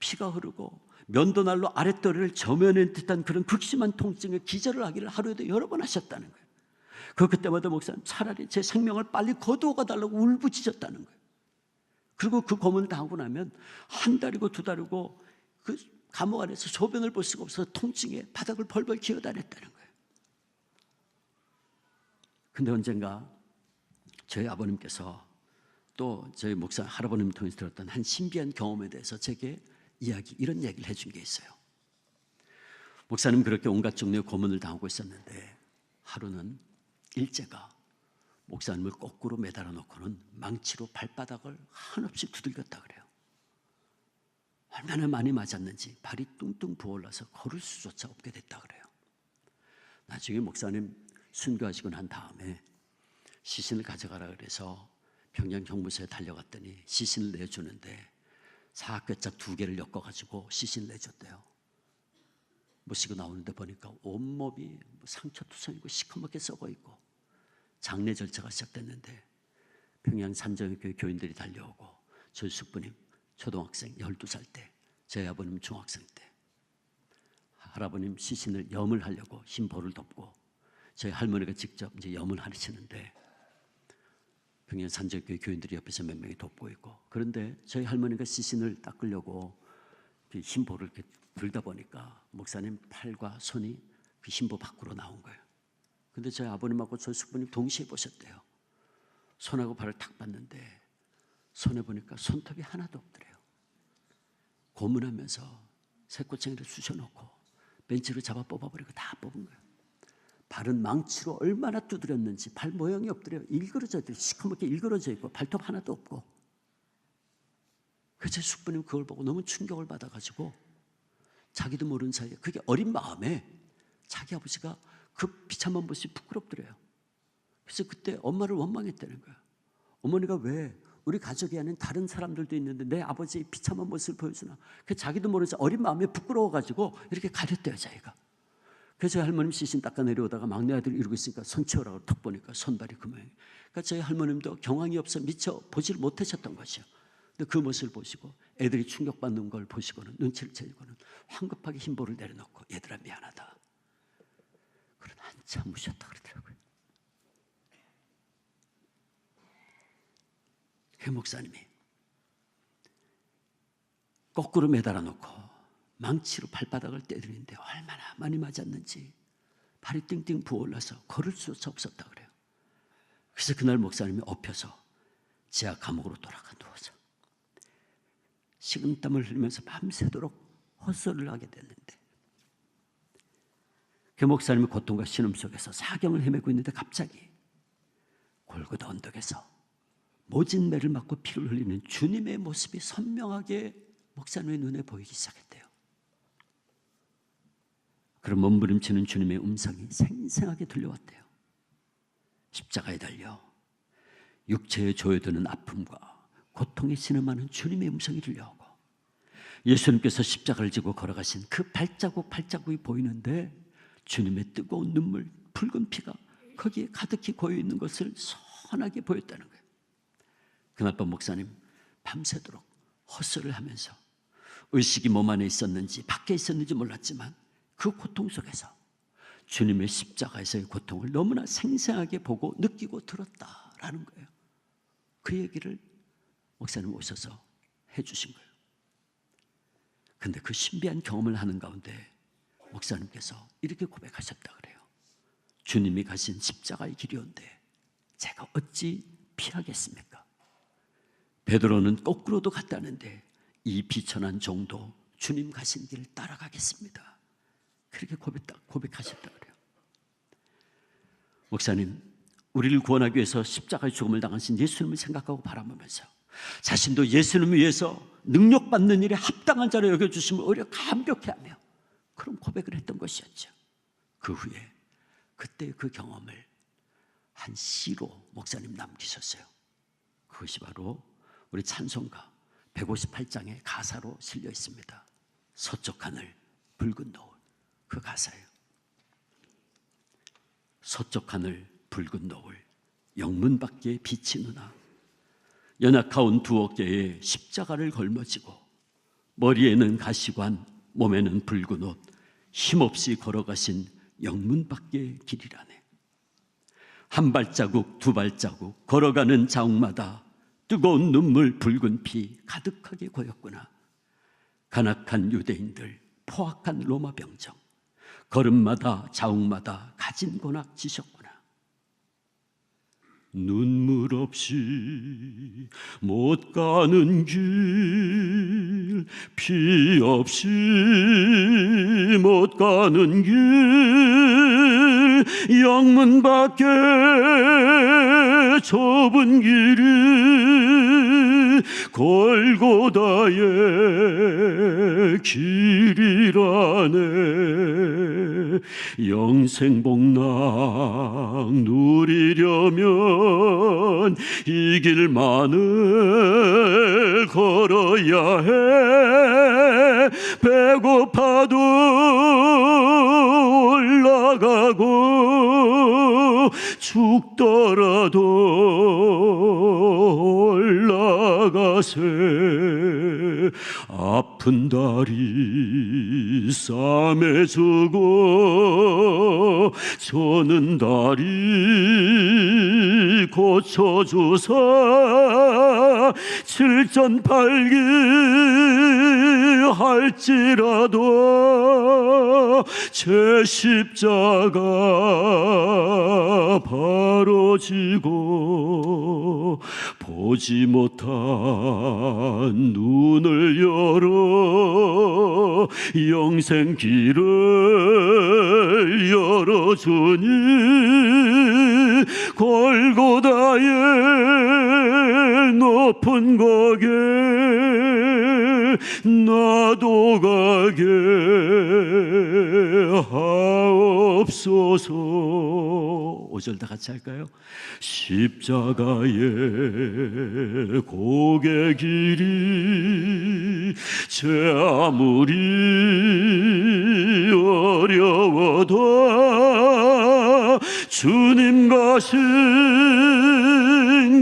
피가 흐르고 면도날로 아랫도리를 저면한 듯한 그런 극심한 통증에 기절을 하기를 하루에도 여러 번 하셨다는 거예요. 그때마다 목사는 차라리 제 생명을 빨리 거두어가 달라고 울부짖었다는 거예요. 그리고 그 고문을 당하고 나면 한 달이고 두 달이고 그 감옥 안에서 소변을 볼 수가 없어서 통증에 바닥을 벌벌 기어다녔다는 거예요. 근데 언젠가 저희 아버님께서 또 저희 목사 할아버님 통해서 들었던 한 신비한 경험에 대해서 제게 이런 얘기를 해준 게 있어요. 목사님 그렇게 온갖 종류의 고문을 당하고 있었는데 하루는 일제가 목사님을 거꾸로 매달아 놓고는 망치로 발바닥을 한없이 두들겼다 그래요. 얼마나 많이 맞았는지 발이 뚱뚱 부어올라서 걸을 수조차 없게 됐다 그래요. 나중에 목사님 순교하시고 난 다음에 시신을 가져가라 그래서 평양 경무소에 달려갔더니 시신을 내주는데 사각뼈짝 2개를 엮어가지고 시신을 내줬대요. 모시고 나오는데 보니까 온몸이 상처투성이고 시커멓게 썩어있고 장례 절차가 시작됐는데 평양 산정교회 교인들이 달려오고 저희 숙부님 초등학생 12살 때, 저희 아버님 중학생 때 할아버님 시신을 염을 하려고 흰볼을 덮고 저희 할머니가 직접 이제 염을 하시는데 평양 산정교회 교인들이 옆에서 몇 명이 돕고 있고, 그런데 저희 할머니가 시신을 닦으려고 흰볼을 이렇게 들다 보니까 목사님 팔과 손이 그 흰볼 밖으로 나온 거예요. 근데 저희 아버님하고 저희 숙부님 동시에 보셨대요. 손하고 발을 탁 봤는데 손에 보니까 손톱이 하나도 없더래요. 고문하면서 새꼬챙이를 쑤셔놓고 벤치로 잡아 뽑아버리고 다 뽑은 거예요. 발은 망치로 얼마나 두드렸는지 발 모양이 없더래요. 일그러져 있더래요. 시커멓게 일그러져 있고 발톱 하나도 없고. 그래서 제 숙부님 그걸 보고 너무 충격을 받아가지고 자기도 모르는 사이에, 그게 어린 마음에 자기 아버지가 그 비참한 모습이 부끄럽더래요. 그래서 그때 엄마를 원망했다는 거예요. 어머니가 왜 우리 가족이 아닌 다른 사람들도 있는데 내 아버지의 비참한 모습을 보여주나. 그래서 자기도 모르면서 어린 마음에 부끄러워가지고 이렇게 가렸대요 자기가. 그래서 저희 할머님 시신 닦아 내려오다가 막내 아들이 이러고 있으니까 손 치우라고 턱 보니까 손발이 그 모양이에요. 그러니까 저희 할머님도 경황이 없어 미처 보지를 못하셨던 것이요. 근데 그 모습을 보시고 애들이 충격받는 걸 보시고는 눈치를 채고는 황급하게 흰볼을 내려놓고 얘들아 미안하다. 그러나 한참 우셨다 그러더라고요. 그 목사님이 거꾸로 매달아 놓고 망치로 발바닥을 때리는데 얼마나 많이 맞았는지 발이 띵띵 부어올라서 걸을 수조차 없었다 그래요. 그래서 그날 목사님이 엎혀서 지하 감옥으로 돌아가 누워서 식은땀을 흘리면서 밤새도록 헛소리를 하게 됐는데, 그 목사님이 고통과 신음 속에서 사경을 헤매고 있는데 갑자기 골고다 언덕에서 모진 매를 맞고 피를 흘리는 주님의 모습이 선명하게 목사님의 눈에 보이기 시작했대요. 그런 몸부림치는 주님의 음성이 생생하게 들려왔대요. 십자가에 달려 육체에 조여드는 아픔과 고통에 신음하는 주님의 음성이 들려오고, 예수님께서 십자가를 지고 걸어가신 그 발자국이 보이는데 주님의 뜨거운 눈물, 붉은 피가 거기에 가득히 고여있는 것을 선하게 보였다는 거예요. 그날 밤 목사님 밤새도록 헛소리를 하면서 의식이 몸 안에 있었는지 밖에 있었는지 몰랐지만 그 고통 속에서 주님의 십자가에서의 고통을 너무나 생생하게 보고 느끼고 들었다라는 거예요. 그 얘기를 목사님 오셔서 해주신 거예요. 근데 그 신비한 경험을 하는 가운데 목사님께서 이렇게 고백하셨다 그래요. 주님이 가신 십자가의 길이온데 제가 어찌 피하겠습니까? 베드로는 거꾸로도 갔다는데 이 비천한 종도 주님 가신 길을 따라가겠습니다. 그렇게 고백하셨다 그래요. 목사님, 우리를 구원하기 위해서 십자가의 죽음을 당하신 예수님을 생각하고 바라보면서 자신도 예수님을 위해서 능력받는 일에 합당한 자로 여겨주심을 오히려 감격해하며 그런 고백을 했던 것이었죠. 그 후에 그때 그 경험을 한 시로 목사님 남기셨어요. 그것이 바로 우리 찬송가 158장의 가사로 실려 있습니다. 서쪽 하늘 붉은 노을, 그 가사예요. 서쪽 하늘 붉은 노을, 영문 밖에 빛이 누나, 연약하온 두 어깨에 십자가를 걸머지고 머리에는 가시관, 몸에는 붉은 옷, 힘없이 걸어가신 영문 밖의 길이라네. 한 발자국 두 발자국 걸어가는 자욱마다 뜨거운 눈물 붉은 피 가득하게 고였구나. 간악한 유대인들, 포악한 로마 병정, 걸음마다 자욱마다 가진 고낙 지셨구나. 눈물 없이 못 가는 길, 피 없이 못 가는 길, 영문 밖에 좁은 길이 골고다의 길이라네. 영생복락 누리려면 이 길만을 걸어야 해. 배고파도 올라가고 죽더라도 올라가세. 아픈 다리 싸매주고 저는 다리 고쳐주사 칠전팔기 할지라도 제 십자가 바로 지고 보지 못한 눈을 열어 영생 길을 열어주니 골고다의 높은 거게 나도 가게 하옵소서. 5절 다 같이 할까요? 십자가의 고개 길이 제 아무리 어려워도 주님 가신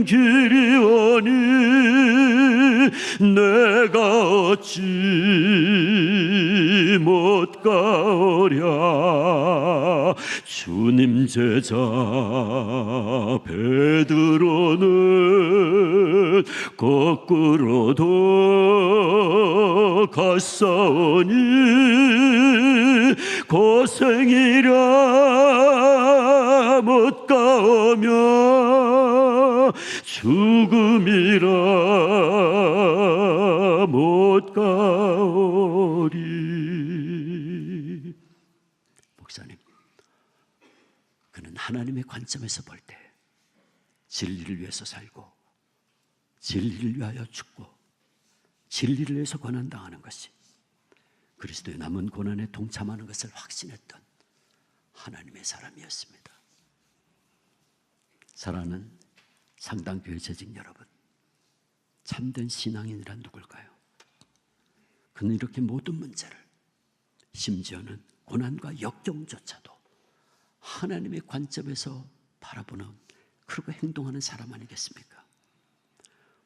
길이오니 내가 어찌 못 가오랴. 주님 제자 베드로는 거꾸로도 갔사오니 고생이라 못 가오며 죽음이라 못 가오리. 목사님, 그는 하나님의 관점에서 볼 때 진리를 위해서 살고 진리를 위하여 죽고 진리를 위해서 고난당하는 것이 그리스도의 남은 고난에 동참하는 것을 확신했던 하나님의 사람이었습니다. 사랑하는 상당교회 재직 여러분, 참된 신앙인이란 누굴까요? 그는 이렇게 모든 문제를, 심지어는 고난과 역경조차도 하나님의 관점에서 바라보는, 그리고 행동하는 사람 아니겠습니까?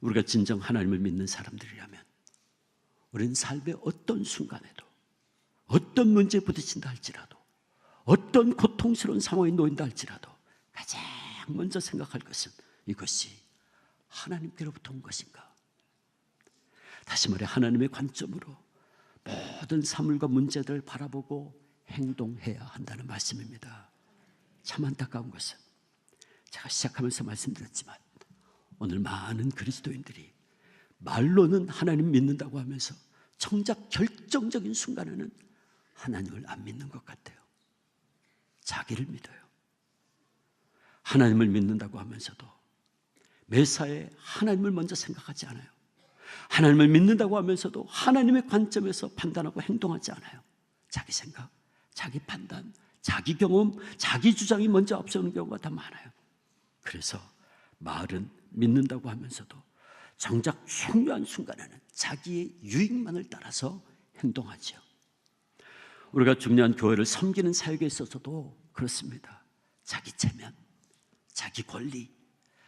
우리가 진정 하나님을 믿는 사람들이라면 우리는 삶의 어떤 순간에도, 어떤 문제에 부딪힌다 할지라도, 어떤 고통스러운 상황에 놓인다 할지라도 가장 먼저 생각할 것은 이것이 하나님께로부터 온 것인가? 다시 말해 하나님의 관점으로 모든 사물과 문제들을 바라보고 행동해야 한다는 말씀입니다. 참 안타까운 것은 제가 시작하면서 말씀드렸지만 오늘 많은 그리스도인들이 말로는 하나님 믿는다고 하면서 정작 결정적인 순간에는 하나님을 안 믿는 것 같아요. 자기를 믿어요. 하나님을 믿는다고 하면서도 매사에 하나님을 먼저 생각하지 않아요. 하나님을 믿는다고 하면서도 하나님의 관점에서 판단하고 행동하지 않아요. 자기 생각, 자기 판단, 자기 경험, 자기 주장이 먼저 앞서는 경우가 더 많아요. 그래서 말은 믿는다고 하면서도 정작 중요한 순간에는 자기의 유익만을 따라서 행동하죠. 우리가 중요한 교회를 섬기는 사역에 있어서도 그렇습니다. 자기 체면, 자기 권리,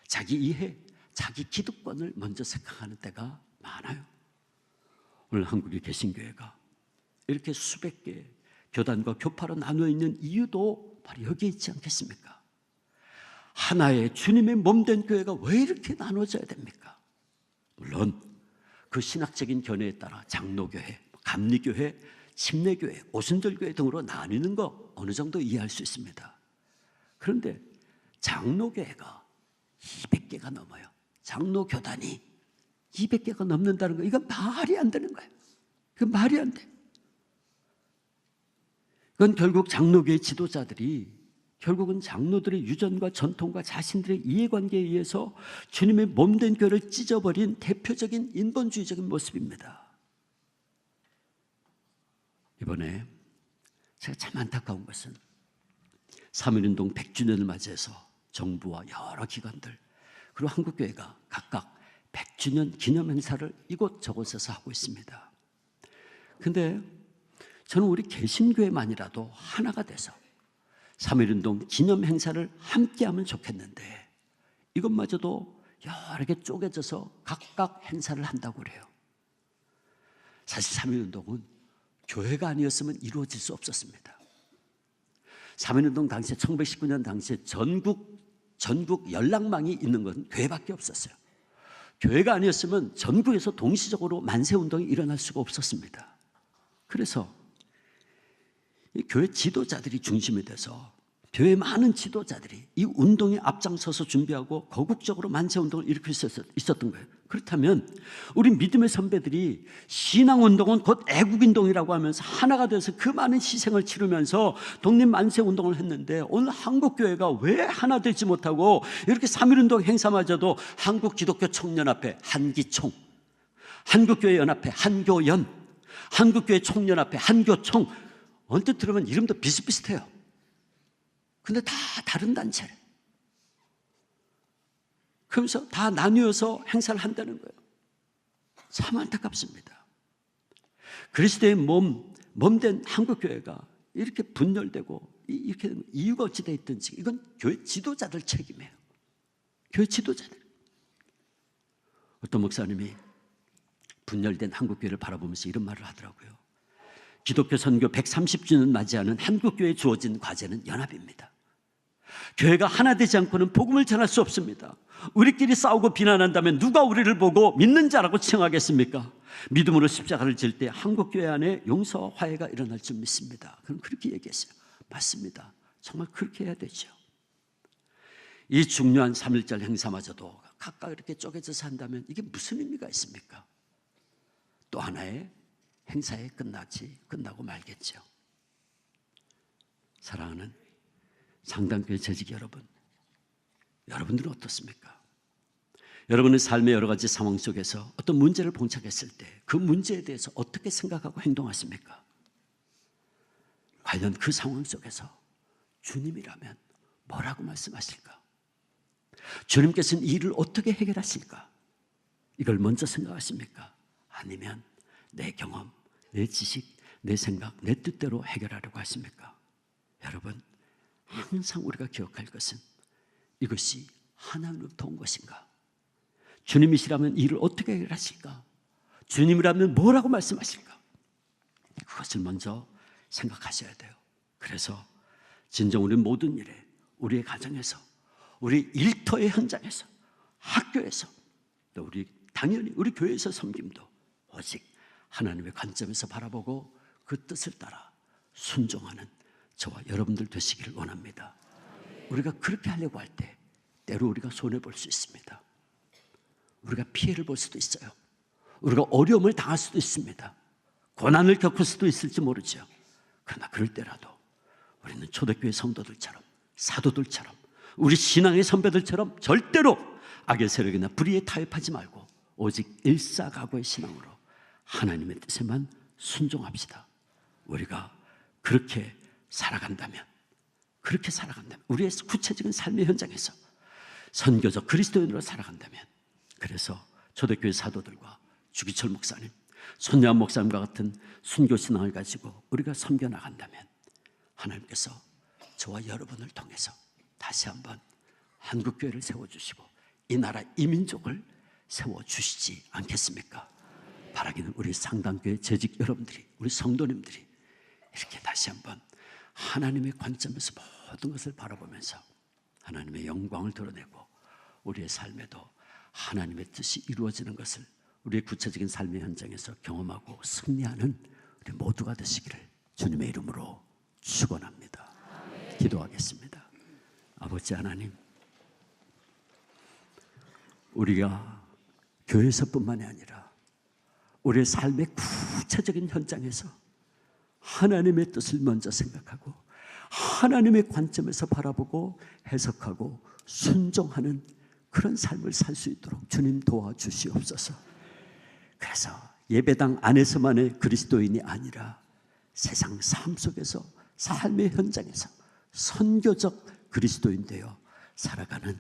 자기 이해, 자기 기득권을 먼저 생각하는 때가 많아요. 오늘 한국의 개신교회가 이렇게 수백 개의 교단과 교파로 나누어 있는 이유도 바로 여기에 있지 않겠습니까? 하나의 주님의 몸된 교회가 왜 이렇게 나눠져야 됩니까? 물론 그 신학적인 견해에 따라 장로교회, 감리교회, 침례교회, 오순절교회 등으로 나뉘는 거 어느 정도 이해할 수 있습니다. 그런데 장로교회가 200개가 넘어요. 장로교단이 200개가 넘는다는 거, 이건 말이 안 되는 거예요. 그건 말이 안 돼. 그건 결국 장로교회 지도자들이 결국은 장로들의 유전과 전통과 자신들의 이해관계에 의해서 주님의 몸된 교회를 찢어버린 대표적인 인본주의적인 모습입니다. 이번에 제가 참 안타까운 것은 3.1운동 100주년을 맞이해서 정부와 여러 기관들 그리고 한국교회가 각각 100주년 기념 행사를 이곳저곳에서 하고 있습니다. 그런데 저는 우리 개신교회만이라도 하나가 돼서 3.1운동 기념 행사를 함께하면 좋겠는데 이것마저도 여러 개 쪼개져서 각각 행사를 한다고 그래요. 사실 3.1운동은 교회가 아니었으면 이루어질 수 없었습니다. 3.1운동 당시에 1919년 당시에 전국 연락망이 있는 건 교회밖에 없었어요. 교회가 아니었으면 전국에서 동시적으로 만세운동이 일어날 수가 없었습니다. 그래서 이 교회 지도자들이 중심이 돼서 교회 많은 지도자들이 이 운동에 앞장서서 준비하고 거국적으로 만세운동을 일으킬 수 있었던 거예요. 그렇다면 우리 믿음의 선배들이 신앙운동은 곧 애국운동이라고 하면서 하나가 돼서 그 많은 희생을 치르면서 독립 만세운동을 했는데 오늘 한국교회가 왜 하나 되지 못하고 이렇게 3.1운동 행사마저도 한국기독교총연합회 한기총, 한국교회 연합회 한교연, 한국교회 총연합회 한교총, 언뜻 들으면 이름도 비슷비슷해요. 근데 다 다른 단체래. 그러면서 다 나뉘어서 행사를 한다는 거예요. 참 안타깝습니다. 그리스도의 몸된 한국교회가 이렇게 분열되고 이렇게 이유가 어찌 돼 있든지 이건 교회 지도자들 책임이에요. 교회 지도자들. 어떤 목사님이 분열된 한국교회를 바라보면서 이런 말을 하더라고요. 기독교 선교 130주년 맞이하는 한국교회에 주어진 과제는 연합입니다. 교회가 하나 되지 않고는 복음을 전할 수 없습니다. 우리끼리 싸우고 비난한다면 누가 우리를 보고 믿는 자라고 칭하겠습니까? 믿음으로 십자가를 질 때 한국교회 안에 용서와 화해가 일어날 줄 믿습니다. 그럼 그렇게 얘기했어요. 맞습니다. 정말 그렇게 해야 되죠. 이 중요한 3.1절 행사마저도 각각 이렇게 쪼개져서 한다면 이게 무슨 의미가 있습니까? 또 하나의 행사에 끝나고 말겠죠. 사랑하는 상당교회 재직 여러분, 여러분들은 어떻습니까? 여러분의 삶의 여러 가지 상황 속에서 어떤 문제를 봉착했을 때 그 문제에 대해서 어떻게 생각하고 행동하십니까? 과연 그 상황 속에서 주님이라면 뭐라고 말씀하실까? 주님께서는 이 일을 어떻게 해결하실까? 이걸 먼저 생각하십니까? 아니면 내 경험, 내 지식, 내 생각, 내 뜻대로 해결하려고 하십니까? 여러분, 항상 우리가 기억할 것은 이것이 하나님으로부터 온 것인가? 주님이시라면 이를 어떻게 해결하실까? 주님이라면 뭐라고 말씀하실까? 그것을 먼저 생각하셔야 돼요. 그래서 진정 우리 모든 일에, 우리의 가정에서, 우리 일터의 현장에서, 학교에서, 또 우리 당연히 우리 교회에서 섬김도 오직 하나님의 관점에서 바라보고 그 뜻을 따라 순종하는 저와 여러분들 되시기를 원합니다. 우리가 그렇게 하려고 할 때 때로 우리가 손해볼 수 있습니다. 우리가 피해를 볼 수도 있어요. 우리가 어려움을 당할 수도 있습니다. 고난을 겪을 수도 있을지 모르죠. 그러나 그럴 때라도 우리는 초대교회 성도들처럼, 사도들처럼, 우리 신앙의 선배들처럼 절대로 악의 세력이나 불의에 타협하지 말고 오직 일사각오의 신앙으로 하나님의 뜻에만 순종합시다. 우리가 그렇게 살아간다면 우리의 구체적인 삶의 현장에서 선교적 그리스도인으로 살아간다면, 그래서 초대교회 사도들과 주기철 목사님, 손야한 목사님과 같은 순교신앙을 가지고 우리가 섬겨나간다면 하나님께서 저와 여러분을 통해서 다시 한번 한국교회를 세워주시고 이 나라 이 민족을 세워주시지 않겠습니까? 바라기는 우리 상당교회 재직 여러분들이, 우리 성도님들이 이렇게 다시 한번 하나님의 관점에서 모든 것을 바라보면서 하나님의 영광을 드러내고 우리의 삶에도 하나님의 뜻이 이루어지는 것을 우리의 구체적인 삶의 현장에서 경험하고 승리하는 우리 모두가 되시기를 주님의 이름으로 축원합니다. 기도하겠습니다. 아버지 하나님, 우리가 교회에서뿐만이 아니라 우리의 삶의 구체적인 현장에서 하나님의 뜻을 먼저 생각하고 하나님의 관점에서 바라보고 해석하고 순종하는 그런 삶을 살 수 있도록 주님 도와주시옵소서. 그래서 예배당 안에서만의 그리스도인이 아니라 세상 삶 속에서, 삶의 현장에서 선교적 그리스도인 되어 살아가는,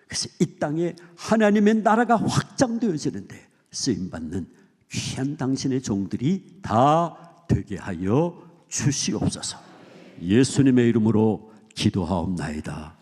그래서 이 땅에 하나님의 나라가 확장되어지는데 쓰임받는 귀한 당신의 종들이 다 되게 하여 주시옵소서. 예수님의 이름으로 기도하옵나이다.